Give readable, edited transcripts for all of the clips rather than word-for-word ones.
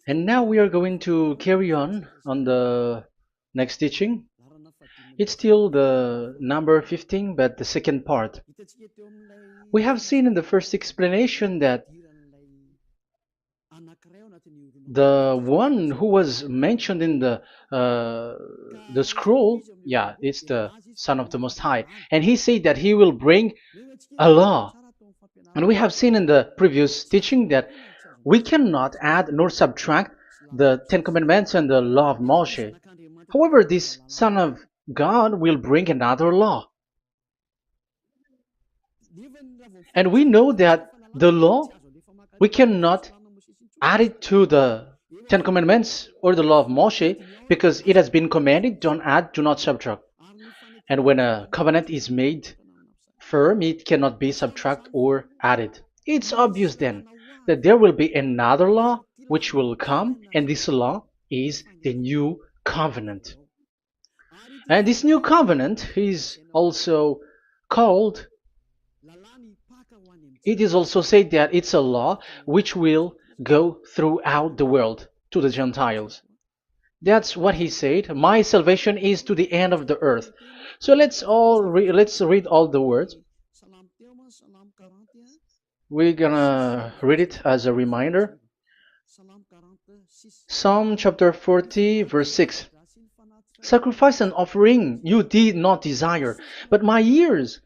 And now we are going to carry on the next teaching. It's still the number 15, but the second part. We have seen in the first explanation that the one who was mentioned in the scroll, yeah, it's the Son of the Most High, and he said that he will bring a law. And we have seen in the previous teaching that we cannot add nor subtract the Ten Commandments and the law of Moshe. However, this Son of God will bring another law. And we know that the law, we cannot add it to the Ten Commandments or the law of Moshe because it has been commanded, don't add, do not subtract. And when a covenant is made firm, it cannot be subtracted or added. It's obvious then that there will be another law which will come, and this law is the new covenant. And this new covenant is also called, it is also said that it's a law which will go throughout the world to the Gentiles. That's what he said. My salvation is to the end of the earth. So let's read all the words. We're gonna read it as a reminder. Psalm chapter 40, verse 6. Sacrifice and offering you did not desire, but my ears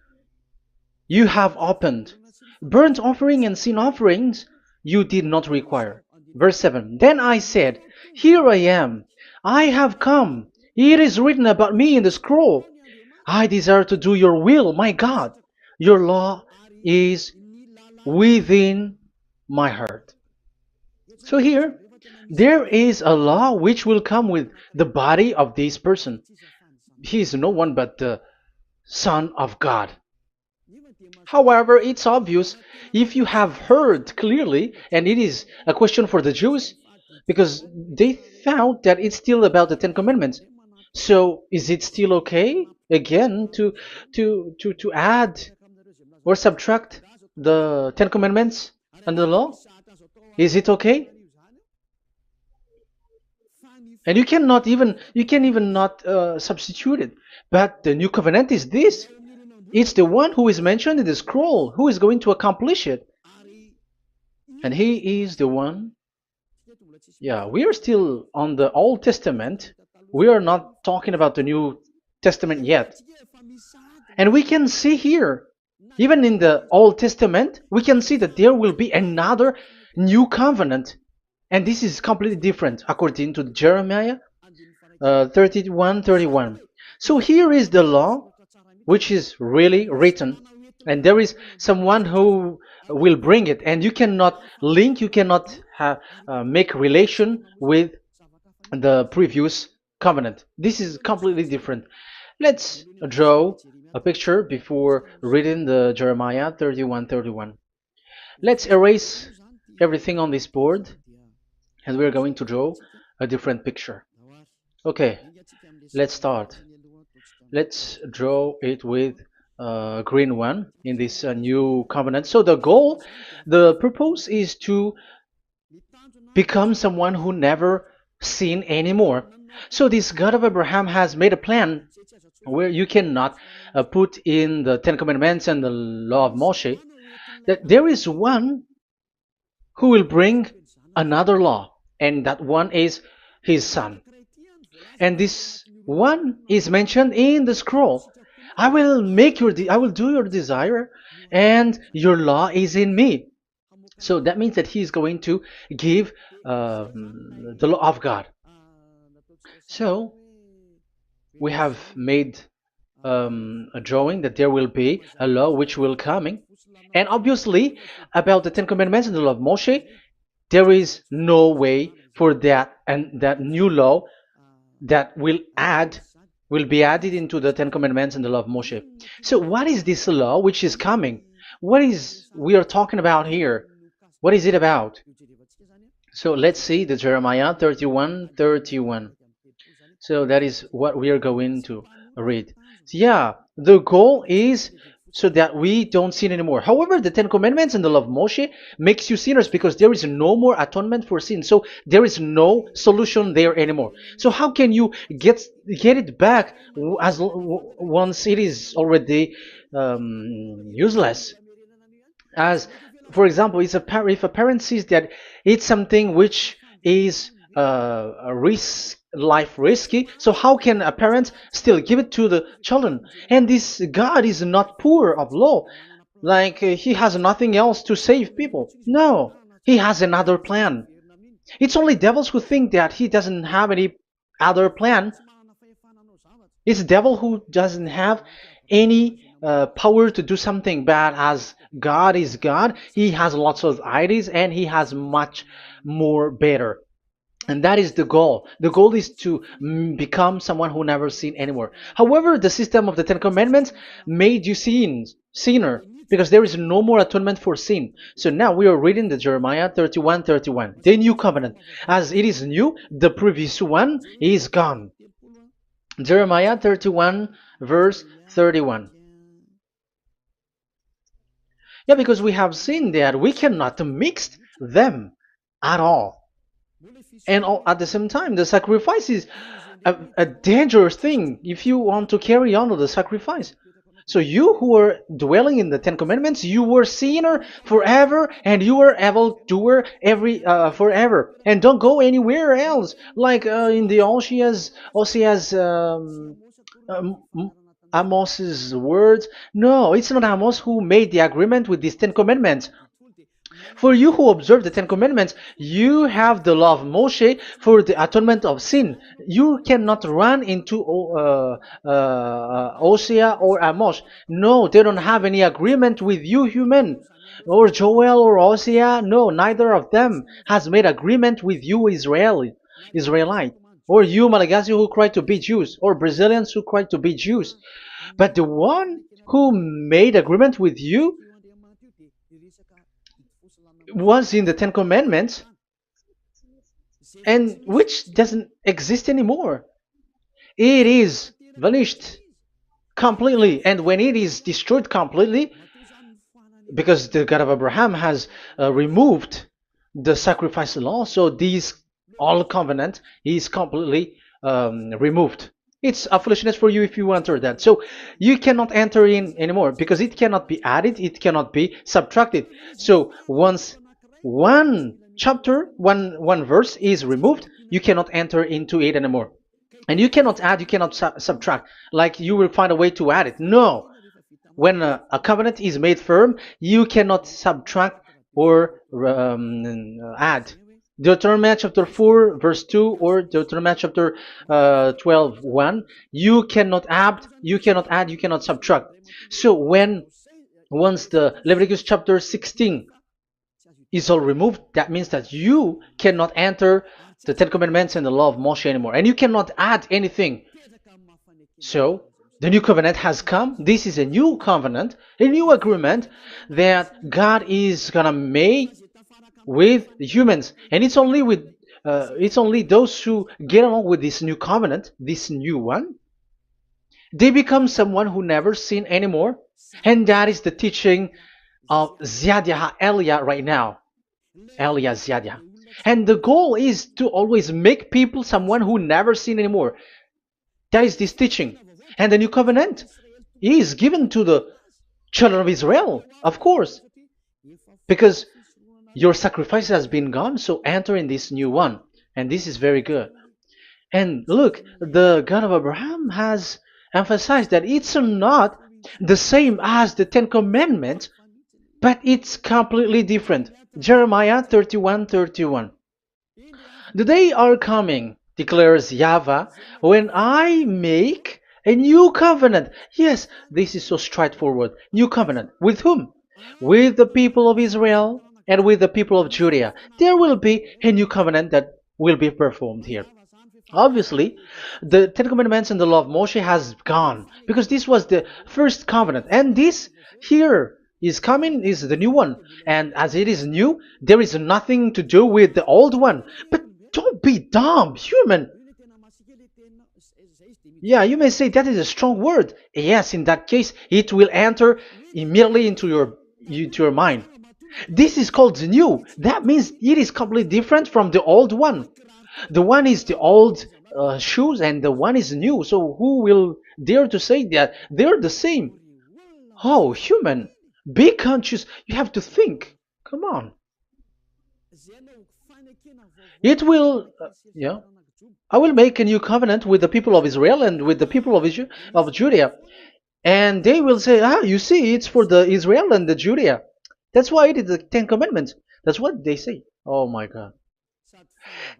you have opened. Burnt offering and sin offerings you did not require. Verse 7. Then I said, here I am. I have come. It is written about me in the scroll. I desire to do your will, my God. Your law is within my heart. So here, there is a law which will come with the body of this person. He is no one but the Son of God. However, it's obvious if you have heard clearly, and it is a question for the Jews, because they found that it's still about the Ten Commandments. So is it still okay again to add or subtract the Ten Commandments and the law? Is it okay? And you can even not substitute it. But the new covenant is this. It's the one who is mentioned in the scroll who is going to accomplish it. And he is the one. Yeah, we are still on the Old Testament. We are not talking about the New Testament yet. And we can see here, even in the Old Testament, we can see that there will be another new covenant. And this is completely different according to Jeremiah 31:31. So here is the law which is really written, and there is someone who will bring it, and you cannot link, you cannot make relation with the previous covenant. This is completely different. Let's draw a picture before reading the Jeremiah 31:31. Let's erase everything on this board, and we're going to draw a different picture. Okay, let's start. Let's draw it with a green one in this new covenant. So the purpose is to become someone who never sin anymore. So this God of Abraham has made a plan where you cannot put in the Ten Commandments and the law of Moshe, that there is one who will bring another law, and that one is his son. And this one is mentioned in the scroll. I will do your desire, and your law is in me. So that means that he is going to give the law of God. So we have made a drawing that there will be a law which will coming, and obviously about the Ten Commandments and the law of Moshe, there is no way for that and that new law that will be added into the Ten Commandments and the law of Moshe. So what is this law which is coming? What is we are talking about here? What is it about? So let's see the Jeremiah 31:31. So that is what we are going to read. So yeah, the goal is so that we don't sin anymore. However, the Ten Commandments and the law of Moshe makes you sinners because there is no more atonement for sin. So there is no solution there anymore. So how can you get it back once it is already useless? As for example, if a parent sees that it's something which is a life risky, so how can a parent still give it to the children? And this God is not poor of law, like he has nothing else to save people. No, he has another plan. It's only devils who think that he doesn't have any other plan. It's the devil who doesn't have any power to do something bad. As God is God, he has lots of ideas and he has much more better. And that is the goal. The goal is to become someone who never sin anymore. However, the system of the Ten Commandments made you sinner, because there is no more atonement for sin. So now we are reading the Jeremiah 31:31, the new covenant. As it is new, the previous one is gone. Jeremiah 31 verse 31. Yeah, because we have seen that we cannot mix them at all. And at the same time, the sacrifice is a dangerous thing if you want to carry on with the sacrifice. So you who are dwelling in the Ten Commandments, you were sinner forever, and you were evil doer forever, and don't go anywhere else. Like in the Osea's Amos's words. No, it's not Amos who made the agreement with these Ten Commandments. For you who observe the Ten Commandments, you have the law of Moshe for the atonement of sin. You cannot run into Hosea or Amos. No, they don't have any agreement with you, human. Or Joel or Hosea. No, neither of them has made agreement with you, Israelite. Or you, Malagasy, who cry to be Jews. Or Brazilians who cry to be Jews. But the one who made agreement with you was in the Ten Commandments, and which doesn't exist anymore. It is vanished completely, and when it is destroyed completely, because the God of Abraham has removed the sacrifice law, so this all covenant is completely removed. It's a foolishness for you if you enter that. So you cannot enter in anymore because it cannot be added, it cannot be subtracted. So once one chapter, one verse is removed, you cannot enter into it anymore. And you cannot add, you cannot subtract. Like you will find a way to add it. No. When a covenant is made firm, you cannot subtract or add. Deuteronomy chapter 4 verse 2 or Deuteronomy chapter 12 1, you cannot add, you cannot subtract. So once the Leviticus chapter 16 is all removed, that means that you cannot enter the Ten Commandments and the law of Moshe anymore, and you cannot add anything. So the new covenant has come. This is a new covenant, a new agreement that God is gonna make with the humans, and it's only those who get along with this new covenant, this new one. They become someone who never sin anymore, and that is the teaching of Ziadia Elia right now, Elia Ziadia. And the goal is to always make people someone who never sin anymore. That is this teaching, and the new covenant is given to the children of Israel, of course, because your sacrifice has been gone, so enter in this new one. And this is very good. And look, the God of Abraham has emphasized that it's not the same as the Ten Commandments, but it's completely different. Jeremiah 31:31. The day are coming, declares YAHVAH, when I make a new covenant. Yes, this is so straightforward. New covenant. With whom? With the people of Israel and with the people of Judea. There will be a new covenant that will be performed here. Obviously, the Ten Commandments and the law of Moshe has gone because this was the first covenant, and this here is coming is the new one. And as it is new, there is nothing to do with the old one. But don't be dumb, human. Yeah, you may say that is a strong word. Yes, in that case, it will enter immediately into your mind. This is called the new. That means it is completely different from the old one. The one is the old shoes and the one is new. So who will dare to say that they're the same? Oh, human, be conscious. You have to think. Come on. It will, yeah. I will make a new covenant with the people of Israel and with the people of Judea. And they will say, ah, you see, it's for the Israel and the Judea. That's why it is the Ten Commandments. That's what they say. Oh my God.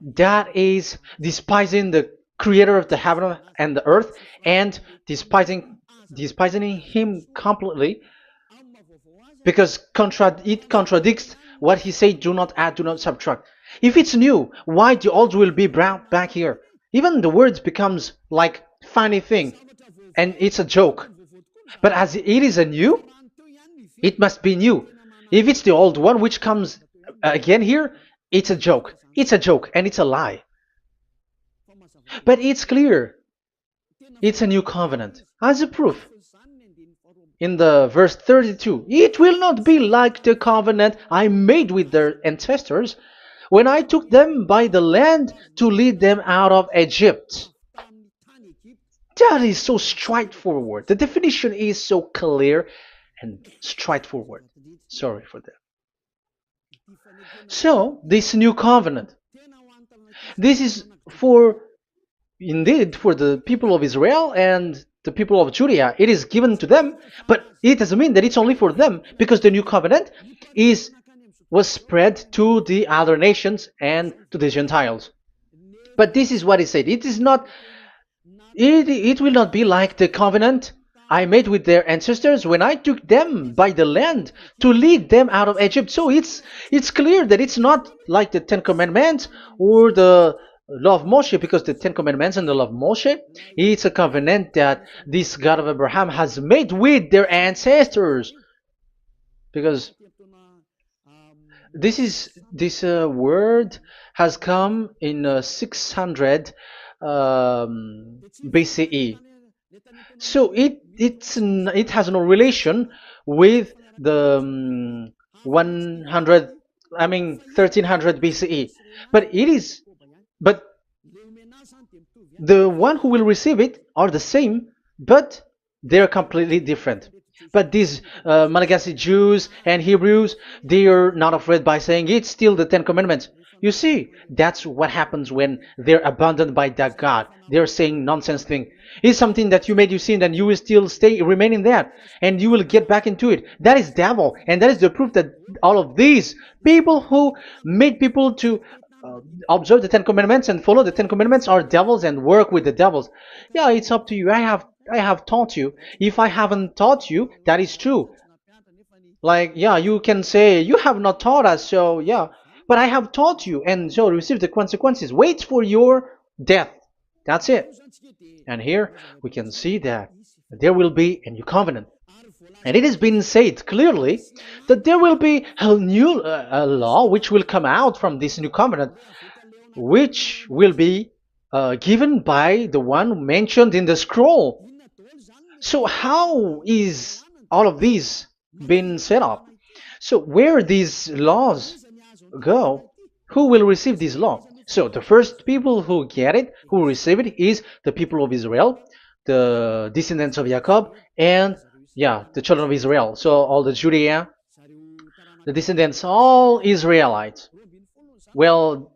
That is despising the creator of the heaven and the earth and despising him completely because it contradicts what he said, do not add, do not subtract. If it's new, why the old will be brought back here? Even the words becomes like funny thing and it's a joke. But as it is a new, it must be new. If it's the old one which comes again here, it's a joke. It's a joke and it's a lie. But it's clear. It's a new covenant. As a proof, in the verse 32, it will not be like the covenant I made with their ancestors when I took them by the land to lead them out of Egypt. That is so straightforward. The definition is so clear and straightforward. Sorry for that. So, this new covenant, this is indeed for the people of Israel and the people of Judea. It is given to them, but it doesn't mean that it's only for them, because the new covenant was spread to the other nations and to the Gentiles. But this is what it said. It will not be like the covenant I made with their ancestors when I took them by the land to lead them out of Egypt. So it's clear that it's not like the Ten Commandments or the law of Moshe, because the Ten Commandments and the law of Moshe, it's a covenant that this God of Abraham has made with their ancestors. Because this word has come in 600 BCE. So it has no relation with the 1300 BCE. But the one who will receive it are the same, but they're completely different. But these Malagasy Jews and Hebrews, they are not afraid by saying it's still the Ten Commandments. You see, that's what happens when they're abandoned by that God. They're saying nonsense thing. It's something that you made you sin, and you will still remain in that, and you will get back into it. That is devil, and that is the proof that all of these people who made people to observe the Ten Commandments and follow the Ten Commandments are devils and work with the devils. Yeah, it's up to you. I have taught you. If I haven't taught you, that is true. Like, yeah, you can say you have not taught us, so yeah, but I have taught you, and so receive the consequences. Wait for your death. That's it. And here we can see that there will be a new covenant. And it has been said clearly that there will be a new law which will come out from this new covenant, which will be given by the one mentioned in the scroll. So how is all of these been set up? So where these laws go, who will receive this law? So the first people who get it, who receive it, is the people of Israel, the descendants of Jacob, and yeah, the children of Israel. So all the Judea, the descendants, all Israelites. Well,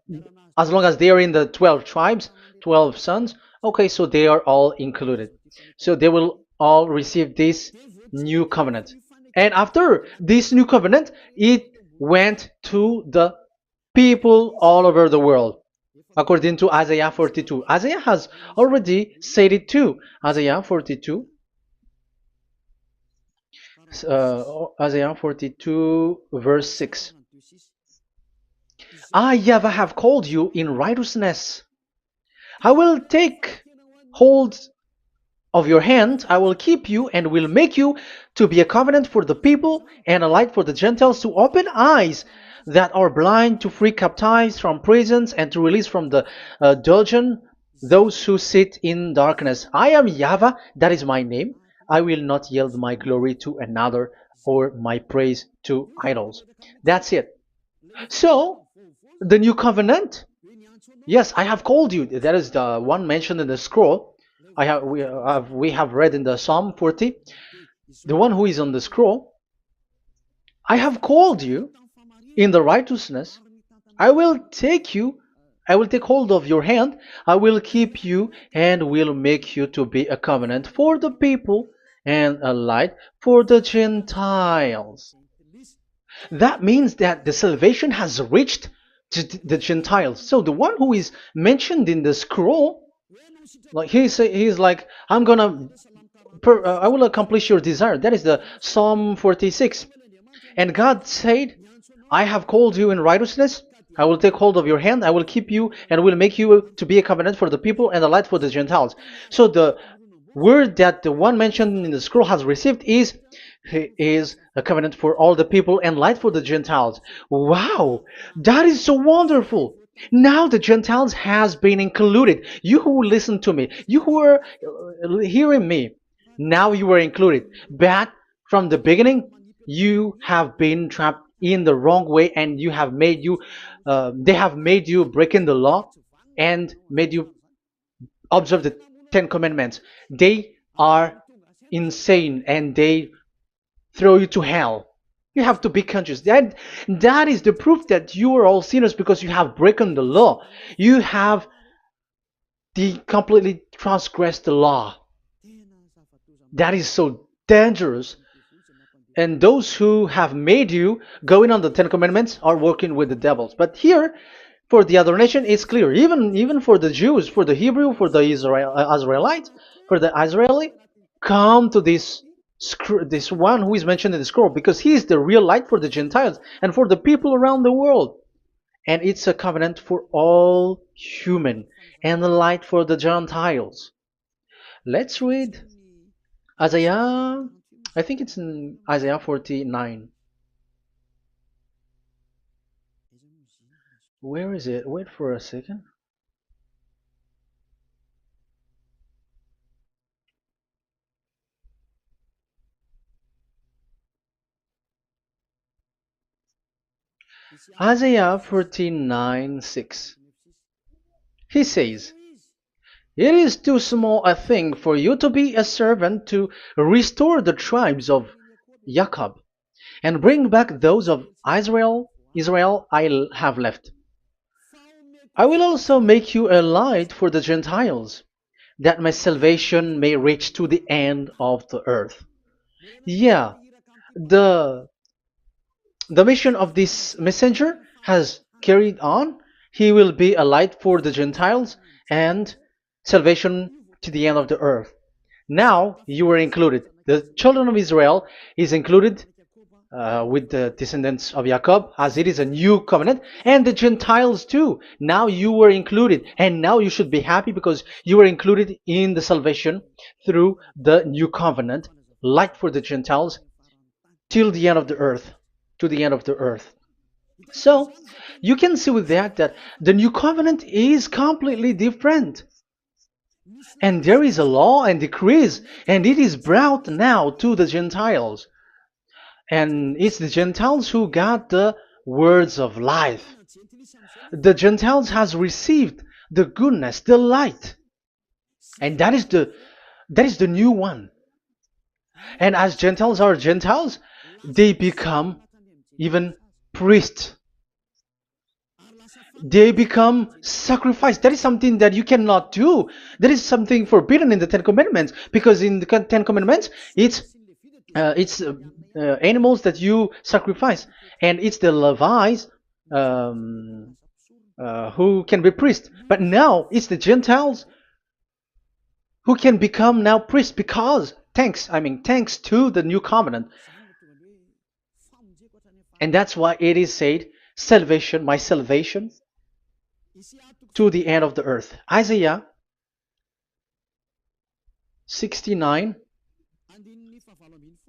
as long as they are in the 12 tribes, 12 sons, okay, so they are all included. So they will all receive this new covenant. And after this new covenant, it went to the people all over the world, according to Isaiah 42. Isaiah has already said it too. Isaiah 42. Isaiah 42 verse 6. I, YAHVAH, have called you in righteousness. I will take hold of your hand, I will keep you and will make you to be a covenant for the people and a light for the Gentiles, to open eyes that are blind, to free captives from prisons, and to release from the dungeon those who sit in darkness. I am YAHVAH, that is my name. I will not yield my glory to another or my praise to idols. That's it. So, the new covenant. Yes, I have called you. That is the one mentioned in the scroll. We have read in the Psalm 40. The one who is on the scroll. I have called you in the righteousness. I will take you. I will take hold of your hand. I will keep you and will make you to be a covenant for the people and a light for the Gentiles. That means that the salvation has reached to the Gentiles. So the one who is mentioned in the scroll, like he's like, I will accomplish your desire. That is the Psalm 46. And God said, I have called you in righteousness. I will take hold of your hand. I will keep you and will make you to be a covenant for the people and a light for the Gentiles. So the word that the one mentioned in the scroll has received is he is a covenant for all the people and light for the Gentiles. Wow, that is so wonderful. Now the Gentiles has been included. You who listen to me, you who are hearing me, now you are included. But from the beginning, you have been trapped in the wrong way, and they have made you breaking the law and made you observe the Ten Commandments. They are insane and they throw you to hell. You have to be conscious. That is the proof that you are all sinners because you have broken the law. You have completely transgressed the law. That is so dangerous. And those who have made you going on the Ten Commandments are working with the devils. But here, for the other nation, it's clear. Even for the Jews, for the Hebrew, for the Israelite, for the Israeli, come to this one who is mentioned in the scroll because he is the real light for the Gentiles and for the people around the world. And it's a covenant for all human and a light for the Gentiles. Let's read Isaiah. I think it's in Isaiah 49. Where is it? Wait for a second. Isaiah 49:6. He says, it is too small a thing for you to be a servant to restore the tribes of Jacob and bring back those of Israel I have left. I will also make you a light for the Gentiles, that my salvation may reach to the end of the earth. Yeah, the the mission of this messenger has carried on. He will be a light for the Gentiles and salvation to the end of the earth. Now you are included. The children of Israel is included with the descendants of Jacob, as it is a new covenant, and the Gentiles too. Now you were included, and now you should be happy because you were included in the salvation through the new covenant, light for the Gentiles, till the end of the earth, to the end of the earth. So you can see with that the new covenant is completely different. And there is a law and decrees, and it is brought now to the Gentiles. And it's the Gentiles who got the words of life. The Gentiles has received the goodness, the light. And that is the new one. And as Gentiles are Gentiles, they become even priests. They become sacrifice. That is something that you cannot do. That is something forbidden in the Ten Commandments, because in the Ten Commandments it's animals that you sacrifice, and it's the Levites um, who can be priests. But now it's the Gentiles who can become now priests because thanks to the new covenant. And that's why it is said, salvation, my salvation to the end of the earth. Isaiah 69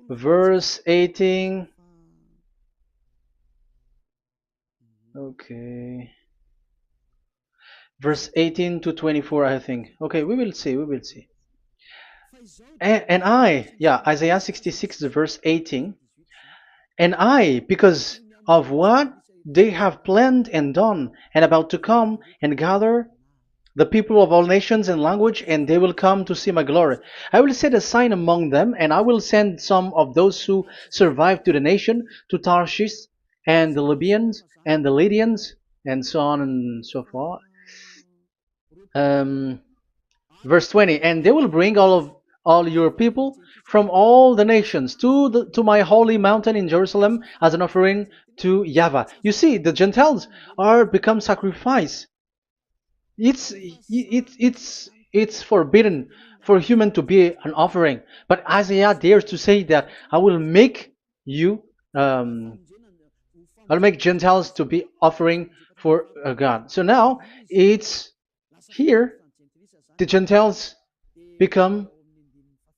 verse 18. Okay. verse 18 to 24, I think. Okay, we will see, we will see. Yeah, Isaiah 66, verse 18. And I, because of what they have planned and done, and about to come and gather the people of all nations and language, and they will come to see my glory. I will set a sign among them, and I will send some of those who survive to the nation, to Tarshish, and the Libyans, and the Lydians, and so on and so forth. Um, Verse 20, and they will bring all your people from all the nations to my holy mountain in Jerusalem as an offering to YAHVAH. You see, the Gentiles are become sacrifice. It's forbidden for human to be an offering, but Isaiah dares to say that I will make you um, I'll make Gentiles to be offering for God. So now it's here the Gentiles become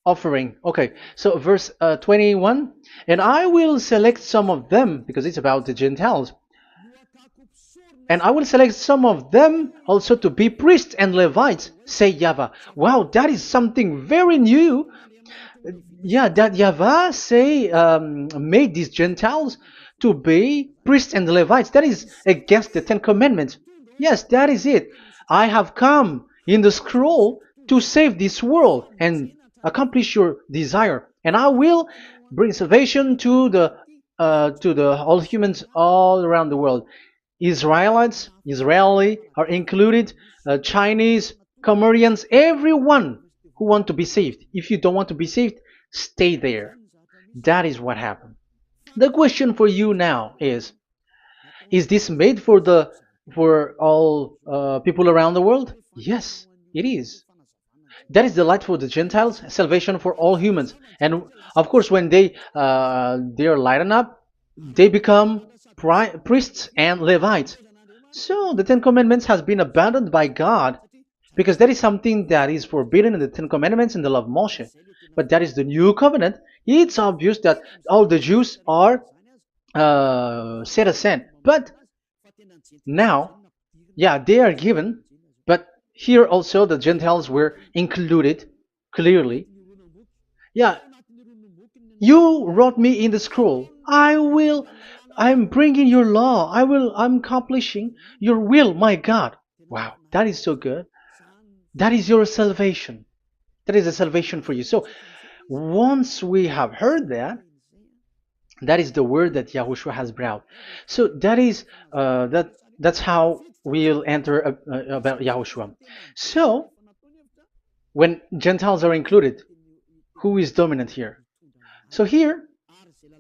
offering. Okay, so verse 21, and I will select some of them, because it's about the Gentiles, and I will select some of them also to be priests and Levites, say YAHVAH. Wow, that is something very new. Yeah, that YAHVAH say made these Gentiles to be priests and Levites. That is against the Ten Commandments. Yes, that is it. I have come in the scroll to save this world and accomplish your desire, and I will bring salvation to the all humans all around the world. Israelites, Israeli are included, Chinese, Comorians, everyone who want to be saved. If you don't want to be saved, stay there. That is what happened. The question for you now is this made for all people around the world? Yes, it is. That is the light for the Gentiles, salvation for all humans. And of course, when they are lightened up, they become priests and Levites. So the Ten Commandments has been abandoned by God, because that is something that is forbidden in the Ten Commandments and the law of Moshe. But that is the new covenant. It's obvious that all the Jews are set aside. But now, yeah, they are given, but here also the Gentiles were included clearly. Yeah, you wrote me in the scroll. I'm bringing your law. I'm accomplishing your will, my God. Wow, that is so good. That is your salvation. That is a salvation for you. So once we have heard that, that is the word that Yahushua has brought. So that's how we'll enter about Yahushua. So when Gentiles are included, who is dominant here? So here,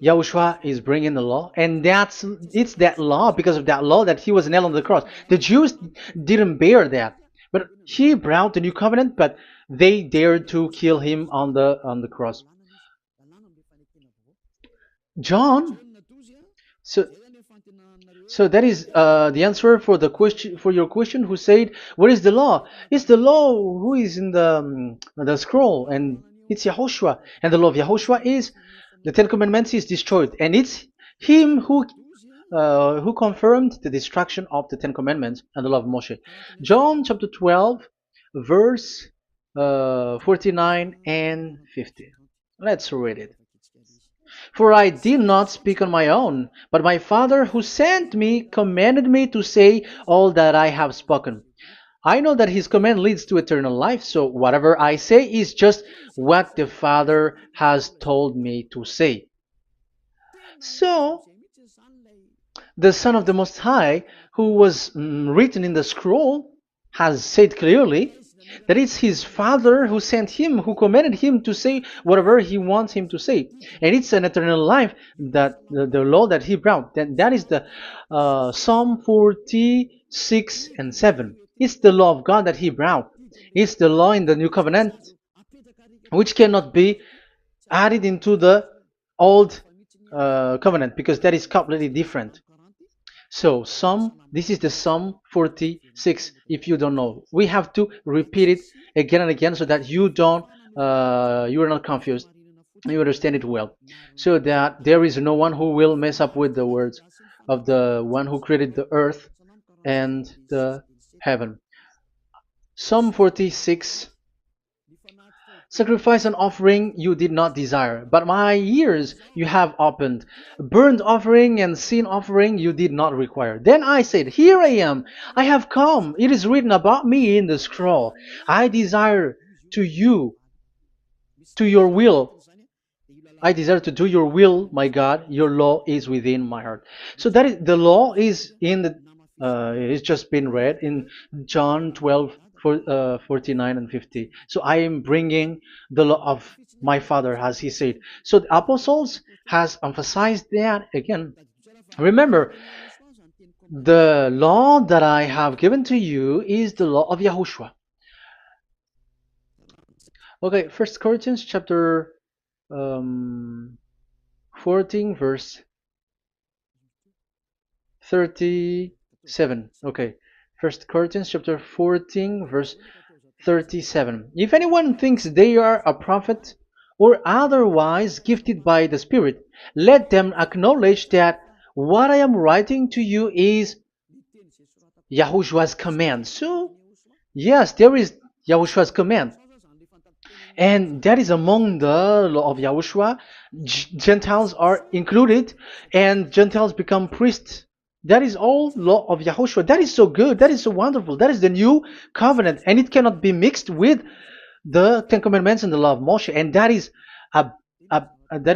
Yahushua is bringing the law, and it's that law, because of that law, that he was nailed on the cross. The Jews didn't bear that, but he brought the new covenant, but they dared to kill him on the cross. John, so so that is the answer for your question. Who said, "What is the law?" It's the law who is in the scroll, and it's Yahushua. And the law of Yahushua is the Ten Commandments is destroyed, and it's him who confirmed the destruction of the Ten Commandments and the law of Moshe. John chapter 12, verse 49 and 50. Let's read it. For I did not speak on my own, but my Father who sent me commanded me to say all that I have spoken. I know that his command leads to eternal life, so whatever I say is just what the Father has told me to say. So, the Son of the Most High, who was written in the scroll, has said clearly that it's his Father who sent him, who commanded him to say whatever he wants him to say. And it's an eternal life, that the law that he brought. That is the Psalm 46 and 7. It's the law of God that he brought. It's the law in the new covenant, which cannot be added into the old covenant, because that is completely different. So this is the Psalm 46. If you don't know, we have to repeat it again and again, so that you are not confused. You understand it well, so that there is no one who will mess up with the words of the one who created the earth and the heaven. Psalm 46. Sacrifice and offering you did not desire, but my ears you have opened. Burnt offering and sin offering you did not require. Then I said, here I am, I have come. It is written about me in the scroll. I desire to you, to your will. I desire to do your will, my God. Your law is within my heart. So that is the law is in the. It's just been read in John 12, 49 and 50. So I am bringing the law of my Father, as he said. So the apostles has emphasized that again. Remember, the law that I have given to you is the law of YAHOSHUAH. Okay, First Corinthians chapter 14 verse 37. Okay, First Corinthians chapter 14 verse 37. If anyone thinks they are a prophet or otherwise gifted by the Spirit, let them acknowledge that what I am writing to you is Yahushua's command. So yes, there is Yahushua's command. And that is among the law of Yahushua. Gentiles are included, and Gentiles become priests. That is all law of Yahushua. That is so good. That is so wonderful. That is the new covenant, and it cannot be mixed with the Ten Commandments and the law of Moshe. And that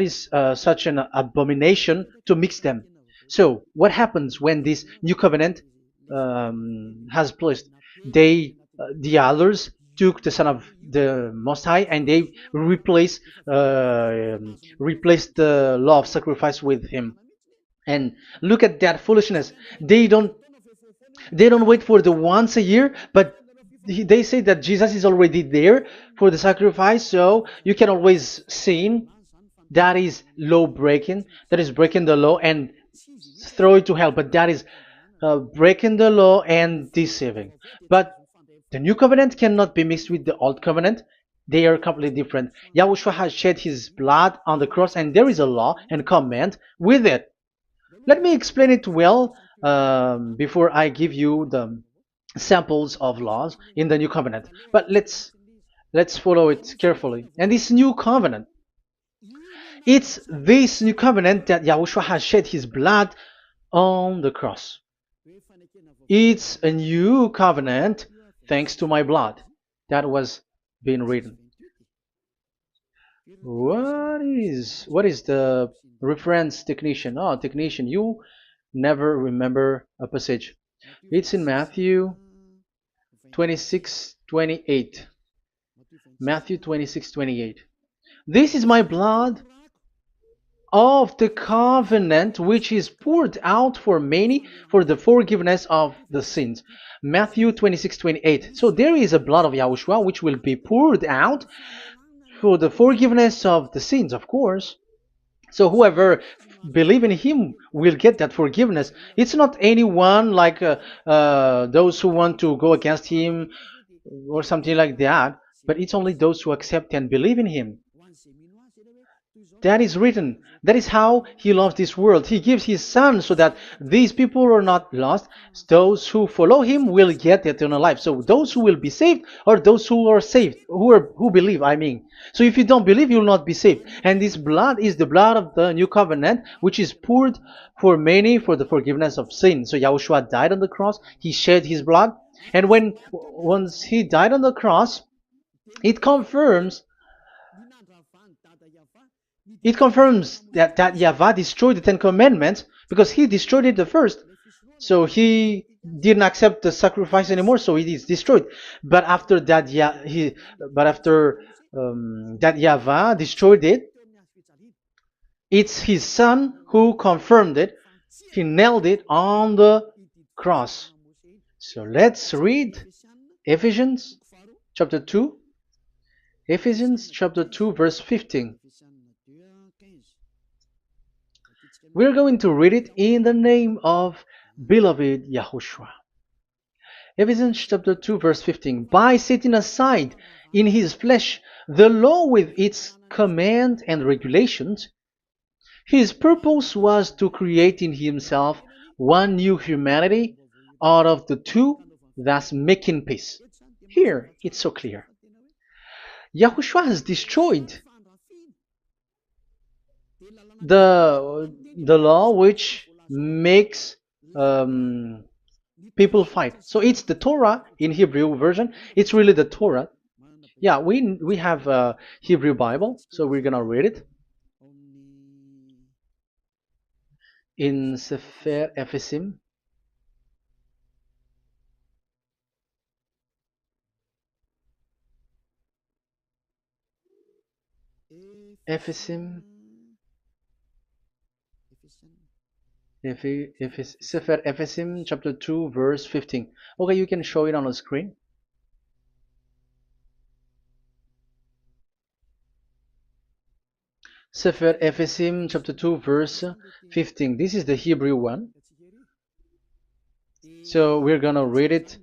is such an abomination to mix them. So what happens when this new covenant has placed? The others took the Son of the Most High and they replaced the law of sacrifice with him. And look at that foolishness. They don't wait for the once a year, but they say that Jesus is already there for the sacrifice, so you can always sin. That is law breaking. That is breaking the law and throw it to hell. But that is breaking the law and deceiving. But the new covenant cannot be mixed with the old covenant. They are completely different. Yahushua has shed his blood on the cross, and there is a law and command with it. Let me explain it well before I give you the samples of laws in the new covenant. But let's follow it carefully. And this new covenant, it's this new covenant that Yahushua has shed his blood on the cross. It's a new covenant thanks to my blood that was being written. What is the reference technician? Oh, technician, you never remember a passage. It's in Matthew 26:28. Matthew 26:28. This is my blood of the covenant which is poured out for many for the forgiveness of the sins. Matthew 26:28. So there is a blood of Yahushua which will be poured out for the forgiveness of the sins, of course. So whoever believe in him will get that forgiveness. It's not anyone like those who want to go against him or something like that, but it's only those who accept and believe in him. That is written. That is how he loves this world. He gives his son so that these people are not lost. Those who follow him will get eternal life. So those who will be saved are those who are saved, who believe, I mean. So if you don't believe, you will not be saved. And this blood is the blood of the new covenant, which is poured for many for the forgiveness of sin. So Yahushua died on the cross. He shed his blood. And once he died on the cross, it confirms that YAHVAH destroyed the Ten Commandments because he destroyed it the first. So he didn't accept the sacrifice anymore, so it is destroyed. But after that, that YAHVAH destroyed it, it's his son who confirmed it. He nailed it on the cross. So let's read Ephesians chapter 2. Ephesians chapter 2 verse 15. We're going to read it in the name of beloved Yahushua. Ephesians chapter 2 verse 15. By setting aside in his flesh the law with its command and regulations, his purpose was to create in himself one new humanity out of the two, thus making peace. Here, it's so clear. Yahushua has destroyed the law which makes people fight. So it's the Torah in Hebrew version. It's really the Torah. Yeah, we have a Hebrew Bible, so we're gonna read it in Sefer Ephesim. Ephesim. Sefer Ephesim chapter 2 verse 15. Okay, you can show it on the screen. Sefer Ephesim chapter 2 verse 15. This is the Hebrew one. So we're gonna read it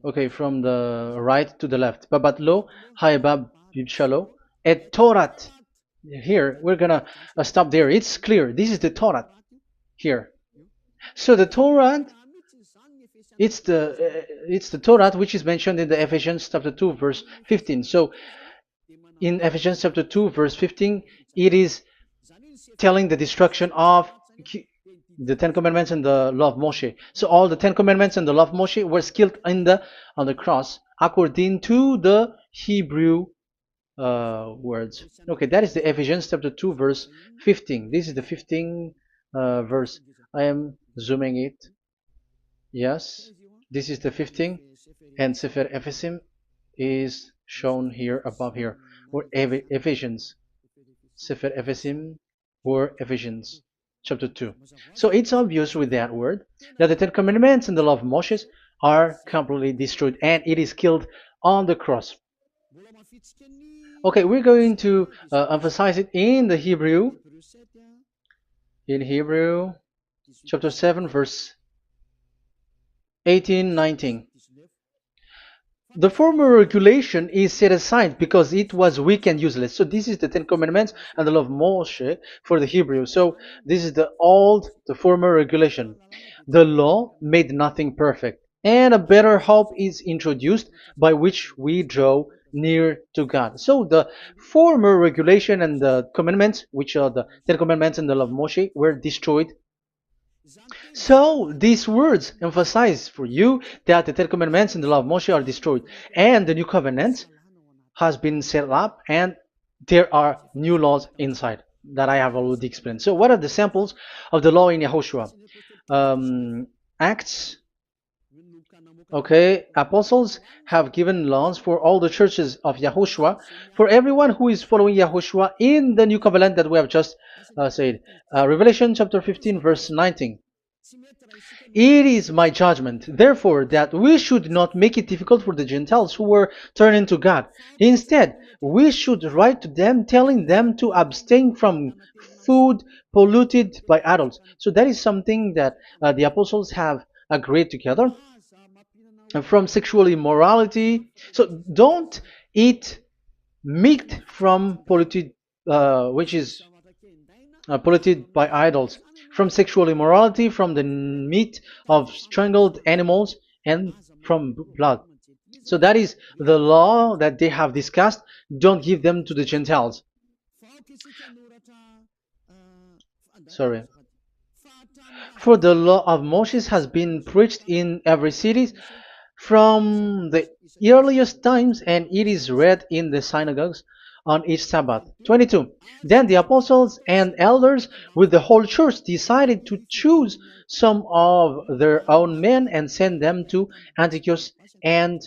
okay, from the right to the left. Babat lo haibab shalo et Torat. Here we're gonna stop there. It's clear. This is the Torah here. So the Torah, it's the Torah which is mentioned in the Ephesians chapter 2 verse 15. So in Ephesians chapter 2 verse 15, it is telling the destruction of the Ten Commandments and the law of Moshe. So all the Ten Commandments and the law of Moshe were killed on the cross according to the Hebrew words. Okay, that is the Ephesians chapter 2 verse 15. This is the 15 verse. I am zooming it. Yes, this is the 15, and Sefer Ephesim is shown here above here, or Ephesians. Sefer Ephesim or Ephesians chapter 2. So it's obvious with that word that the Ten Commandments and the law of Moses are completely destroyed, and it is killed on the cross. Okay, we're going to emphasize it in the Hebrew. In Hebrew chapter 7 verse 18, 19. The former regulation is set aside because it was weak and useless. So this is the Ten Commandments and the law of Moshe for the Hebrew. So this is the former regulation. The law made nothing perfect, and a better hope is introduced by which we draw near to God. So the former regulation and the commandments, which are the Ten Commandments and the law of Moshe, were destroyed. So these words emphasize for you that the Ten Commandments and the law of Moshe are destroyed, and the new covenant has been set up, and there are new laws inside that I have already explained. So what are the samples of the law in YAHOSHUAH? Acts. Okay, apostles have given laws for all the churches of YAHOSHUAH, for everyone who is following YAHOSHUAH in the new covenant that we have just said. Revelation chapter 15 verse 19. It is my judgment, therefore, that we should not make it difficult for the Gentiles who were turning to God. Instead, we should write to them telling them to abstain from food polluted by idols. So that is something that the apostles have agreed together. And from sexual immorality. So don't eat meat from polluted, which is polluted by idols, from sexual immorality, from the meat of strangled animals, and from blood. So that is the law that they have discussed. Don't give them to the Gentiles. Sorry. For the law of Moses has been preached in every city from the earliest times, and it is read in the synagogues on each Sabbath. 22. Then the apostles and elders with the whole church decided to choose some of their own men and send them to Antioch and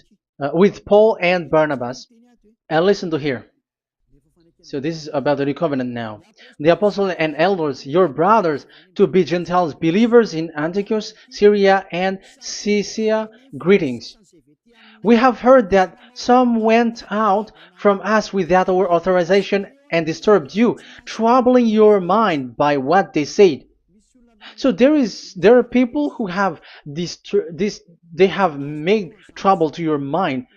with Paul and Barnabas. And listen to here. So this is about the new covenant now. The apostles and elders, your brothers, to be Gentiles believers in Antioch, Syria, and Cilicia, greetings. We have heard that some went out from us without our authorization and disturbed you, troubling your mind by what they said. So there are people who have they have made trouble to your mind,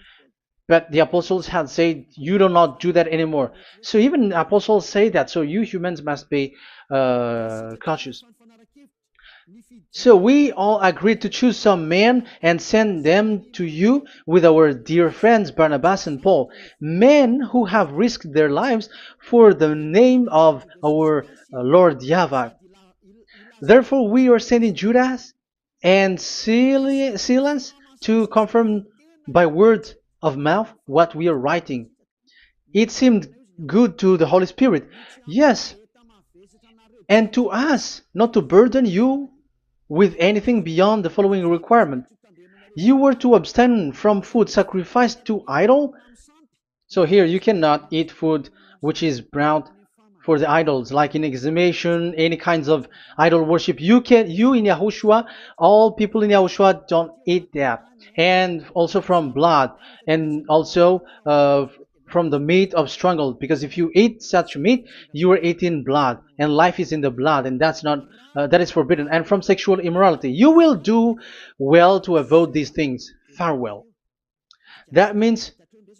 but the apostles had said you do not do that anymore. So even apostles say that. So you humans must be cautious. So we all agreed to choose some men and send them to you with our dear friends Barnabas and Paul, men who have risked their lives for the name of our Lord YAHVAH. Therefore, we are sending Judas and Silas to confirm by word of mouth what we are writing. It seemed good to the Holy Spirit, yes, and to us, not to burden you with anything beyond the following requirement. You were to abstain from food sacrificed to idol. So here you cannot eat food which is brought for the idols, like in exhumation, any kinds of idol worship. You in Yahushua, all people in Yahushua don't eat that, and also from blood, and also from the meat of strangled. Because if you eat such meat, you are eating blood, and life is in the blood, and that's not that is forbidden. And from sexual immorality, you will do well to avoid these things. Farewell. That means,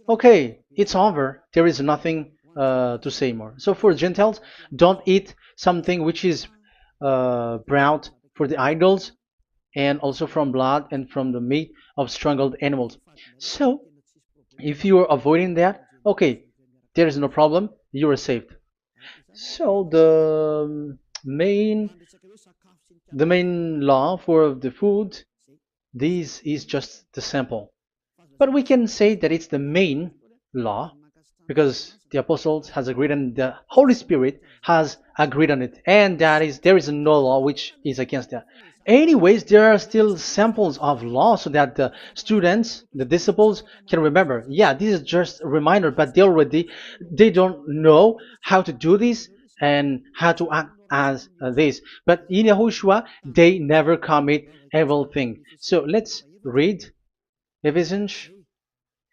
okay, it's over. There is nothing to say more. So for Gentiles, don't eat something which is brought for the idols, and also from blood and from the meat of strangled animals. So if you are avoiding that, okay, there is no problem. You are saved. So the main law for the food, this is just the sample. But we can say that it's the main law because the apostles has agreed and the Holy Spirit has agreed on it, and that is there is no law which is against that. Anyways, there are still samples of law so that the students, the disciples, can remember. Yeah, this is just a reminder, but they don't know how to do this and how to act as this. But in Yahushua, they never commit evil thing. So let's read Ephesians,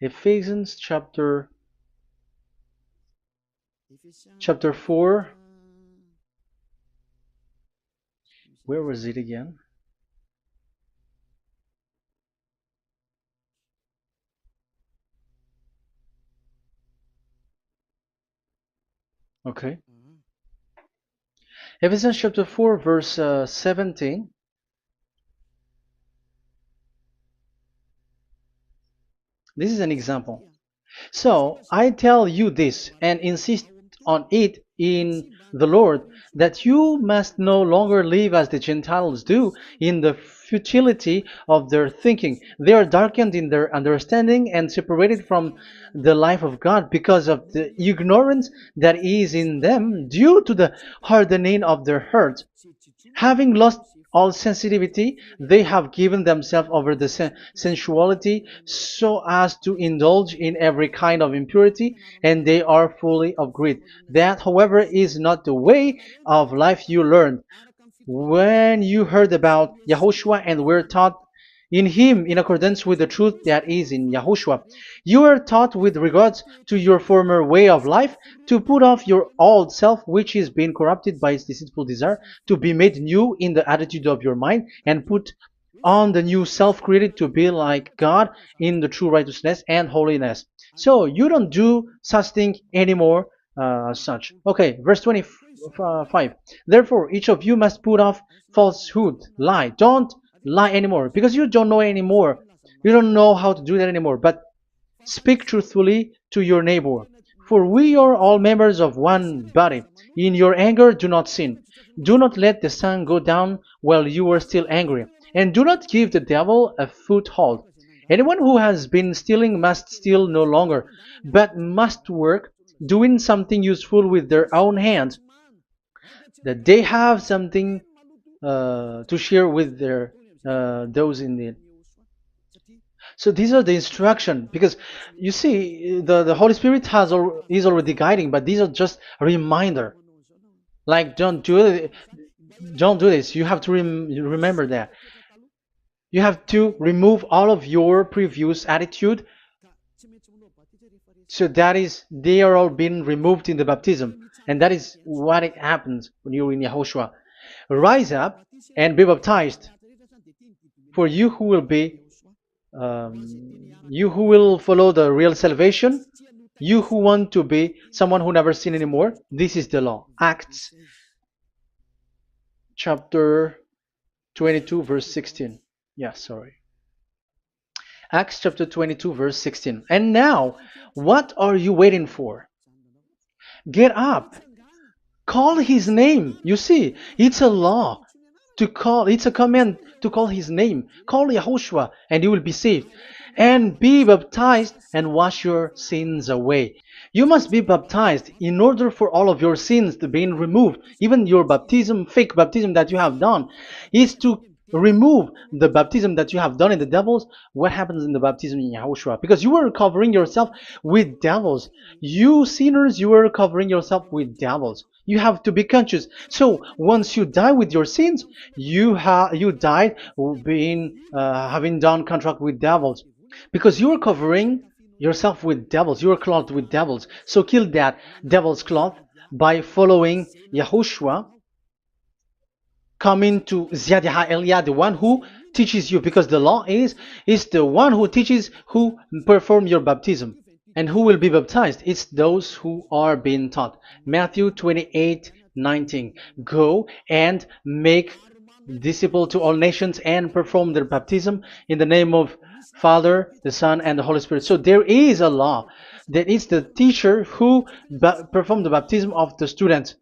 Ephesians chapter 4. Where was it again? Okay. Ephesians chapter 4, verse 17. This is an example. So I tell you this and insist on it in the Lord, that you must no longer live as the Gentiles do in the futility of their thinking. They are darkened in their understanding and separated from the life of God because of the ignorance that is in them due to the hardening of their hearts. Having lost all sensitivity, they have given themselves over to sensuality so as to indulge in every kind of impurity, and they are fully of greed. That, however, is not the way of life you learned when you heard about Yahushua and were taught in him in accordance with the truth that is in Yahushua. You are taught with regards to your former way of life to put off your old self, which is being corrupted by its deceitful desire, to be made new in the attitude of your mind, and put on the new self created to be like God in the true righteousness and holiness. So you don't do such thing anymore. Such. Okay, verse 25. Therefore, each of you must put off falsehood, lie. Don't lie anymore because you don't know anymore. You don't know how to do that anymore. But speak truthfully to your neighbor. For we are all members of one body. In your anger, do not sin. Do not let the sun go down while you are still angry. And do not give the devil a foothold. Anyone who has been stealing must steal no longer, but must work, doing something useful with their own hands, that they have something to share with their those in need. So these are the instruction because you see the Holy Spirit is already guiding, but these are just a reminder. Like don't do this. You have to remember that. You have to remove all of your previous attitude. So that is they are all being removed in the baptism, and that is what it happens when you're in Yahushua. Rise up and be baptized, for you who will follow the real salvation, you who want to be someone who never sin anymore. This is the law. Acts chapter 22 verse 16. Yeah, sorry. Acts chapter 22 verse 16. And now, what are you waiting for? Get up. Call his name. You see, it's a law to call, it's a command to call his name. Call Yahushua and you will be saved. And be baptized and wash your sins away. You must be baptized in order for all of your sins to be removed. Even your baptism, fake baptism that you have done, is to remove the baptism that you have done in the devils. What happens in the baptism in Yahushua? Because you were covering yourself with devils. You sinners, you were covering yourself with devils. You have to be conscious. So once you die with your sins, you died being having done contract with devils, because you are covering yourself with devils. You are clothed with devils. So kill that devil's cloth by following Yahushua, coming to Ziad Elia, the one who teaches you, because the law is the one who teaches who perform your baptism. And who will be baptized? It's those who are being taught. Matthew 28:19. Go and make disciple to all nations and perform their baptism in the name of Father, the Son, and the Holy Spirit. So there is a law that it's the teacher who perform the baptism of the students.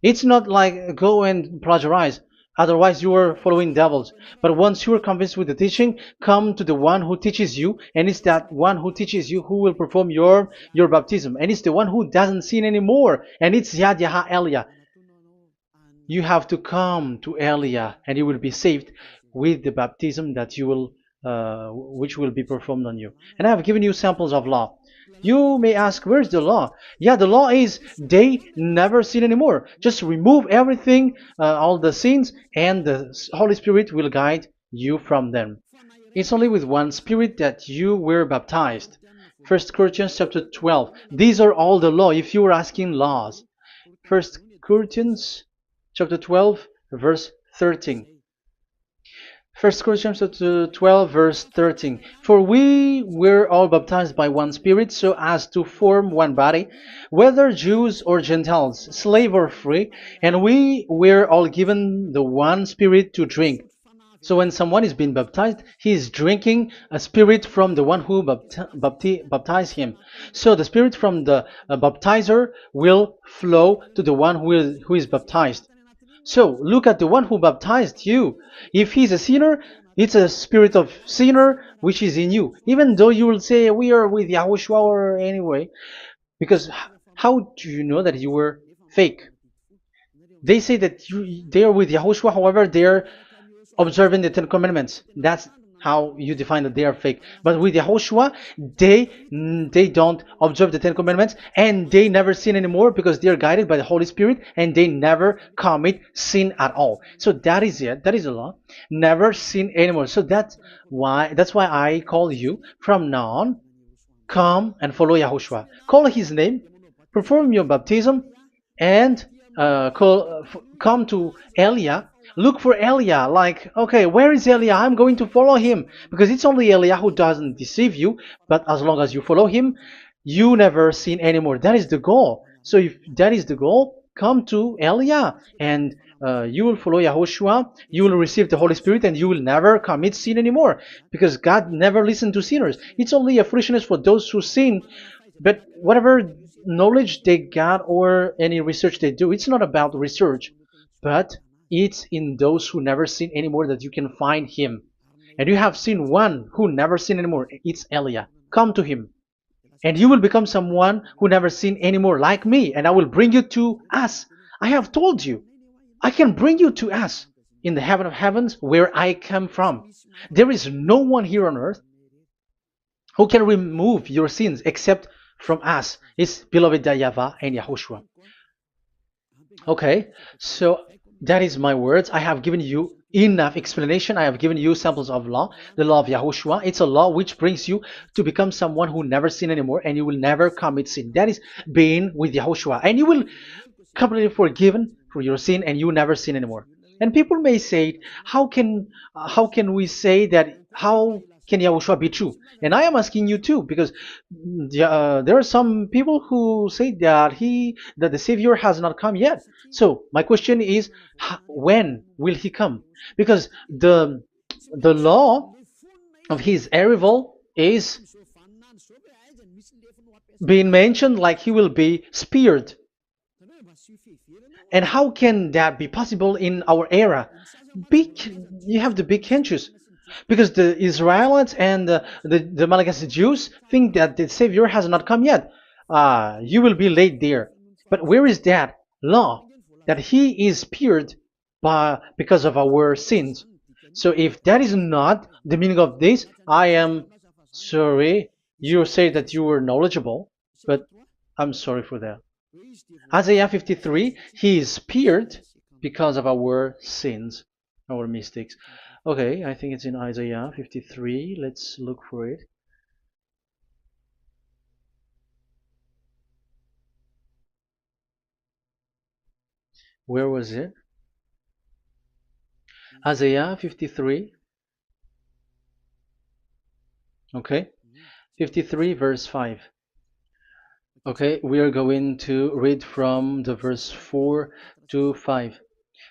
It's not like go and plagiarize. Otherwise, you are following devils. But once you are convinced with the teaching, come to the one who teaches you, and it's that one who teaches you who will perform your baptism. And it's the one who doesn't sin anymore. And it's Yad Yaha Elia. You have to come to Elia, and you will be saved with the baptism that you will, which will be performed on you. And I have given you samples of law. You may ask, where's the law? Yeah, the law is they never sin anymore. Just remove everything, all the sins, and the Holy Spirit will guide you from them. It's only with one Spirit that you were baptized. 1 Corinthians chapter 12. These are all the law, if you were asking laws. 1 Corinthians chapter 12, verse 13. 1 Corinthians chapter 12, verse 13. For we were all baptized by one Spirit, so as to form one body, whether Jews or Gentiles, slave or free, and we were all given the one Spirit to drink. So when someone is being baptized, he is drinking a spirit from the one who baptized him. So the spirit from the baptizer will flow to the one who is baptized. So look at the one who baptized you. If he's a sinner, it's a spirit of sinner which is in you. Even though you will say, we are with Yahushua or anyway, because how do you know that you were fake? They say that they are with Yahushua, however, they are observing the Ten Commandments. That's how you define that they are fake. But with Yahushua, they don't observe the Ten Commandments, and they never sin anymore because they are guided by the Holy Spirit, and they never commit sin at all. So that is it. That is the law. Never sin anymore. So that's why I call you from now on. Come and follow Yahushua. Call his name, perform your baptism, and come to Elia. Look for Elia, like, okay, where is Elia? I'm going to follow him, because it's only Elia who doesn't deceive you. But as long as you follow him, you never sin anymore. That is the goal. So if that is the goal, come to Elia, and you will follow Yahushua. You will receive the Holy Spirit, and you will never commit sin anymore, because God never listened to sinners. It's only a foolishness for those who sin. But whatever knowledge they got or any research they do, it's not about research, but it's in those who never sin anymore that you can find him. And you have seen one who never sin anymore. It's Elia. Come to him, and you will become someone who never sin anymore, like me, and I will bring you to us. I have told you, I can bring you to us in the heaven of heavens, where I come from. There is no one here on earth who can remove your sins except from us. It's beloved YAHVAH and YAHOSHUAH. Okay, so that is my words. I have given you enough explanation. I have given you samples of law, the law of Yahushua. It's a law which brings you to become someone who never sin anymore, and you will never commit sin. That is being with Yahushua, and you will completely forgiven for your sin, and you will never sin anymore. And people may say, how can we say that? How can Yahushua be true? And I am asking you too, because there are some people who say that the Savior has not come yet. So my question is, when will he come? Because the law of his arrival is being mentioned like he will be speared. And how can that be possible in our era? You have to be conscious. Because the Israelites and the Malagasy Jews think that the Savior has not come yet. You will be late there. But where is that law? That he is speared because of our sins. So if that is not the meaning of this, I am sorry. You say that you were knowledgeable, but I'm sorry for that. Isaiah 53, he is speared because of our sins, our mistakes. Okay, I think it's in Isaiah 53. Let's look for it. Where was it? Isaiah 53. Okay, 53 verse 5. Okay, we are going to read from the verse 4 to 5.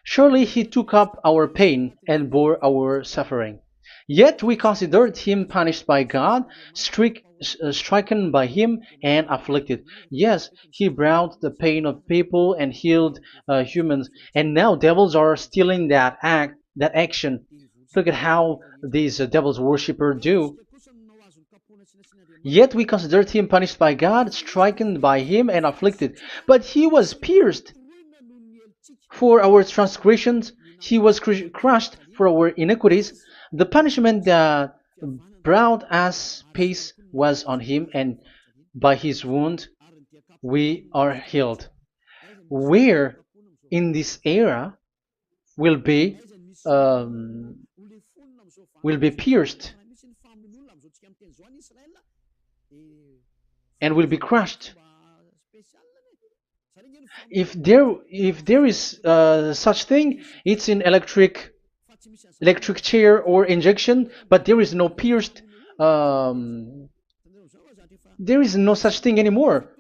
Surely he took up our pain and bore our suffering. Yet we considered him punished by God, stricken by him, and afflicted. Yes, he brought the pain of people and healed humans. And now devils are stealing that action. Look at how these devils worshippers do. Yet we considered him punished by God, stricken by him, and afflicted. But he was pierced for our transgressions, he was crushed for our iniquities. The punishment that brought us peace was on him, and by his wound we are healed. Where in this era will be um, pierced and will be crushed. If there is such thing, it's in electric chair or injection, but there is no pierced. There is no such thing anymore.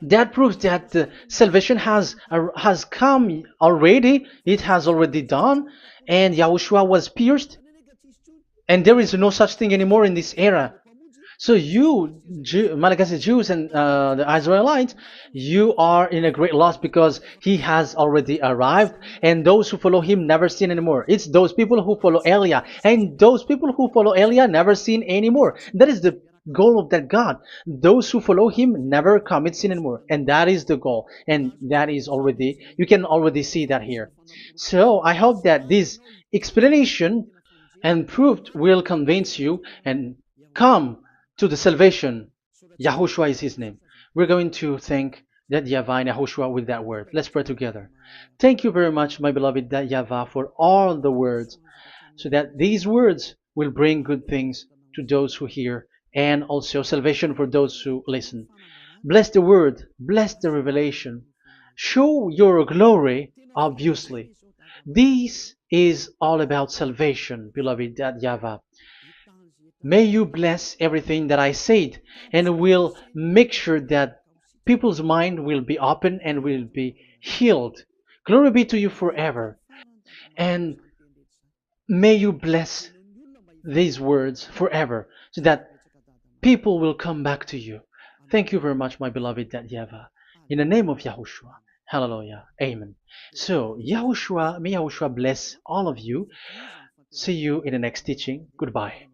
That proves that salvation has come already. It has already done, and Yahushua was pierced, and there is no such thing anymore in this era. So you, Malagasy Jews and the Israelites, you are in a great loss because he has already arrived, and those who follow him never sin anymore. It's those people who follow Elia, and those people who follow Elia never sin anymore. That is the goal of that God. Those who follow him never commit sin anymore, and that is the goal. And that is already, you can already see that here. So I hope that this explanation and proof will convince you and come to the salvation. Yahushua is his name. We're going to thank that YAHVAH and Yahushua with that word. Let's pray together. Thank you very much, my beloved that YAHVAH, for all the words, so that these words will bring good things to those who hear, and also salvation for those who listen. Bless the word, bless the revelation. Show your glory, obviously. This is all about salvation, beloved that YAHVAH. May you bless everything that I said, and will make sure that people's mind will be open and will be healed. Glory be to you forever. And may you bless these words forever, so that people will come back to you. Thank you very much, my beloved that YAHVAH. In the name of Yahushua. Hallelujah. Amen. So, Yahushua, may Yahushua bless all of you. See you in the next teaching. Goodbye.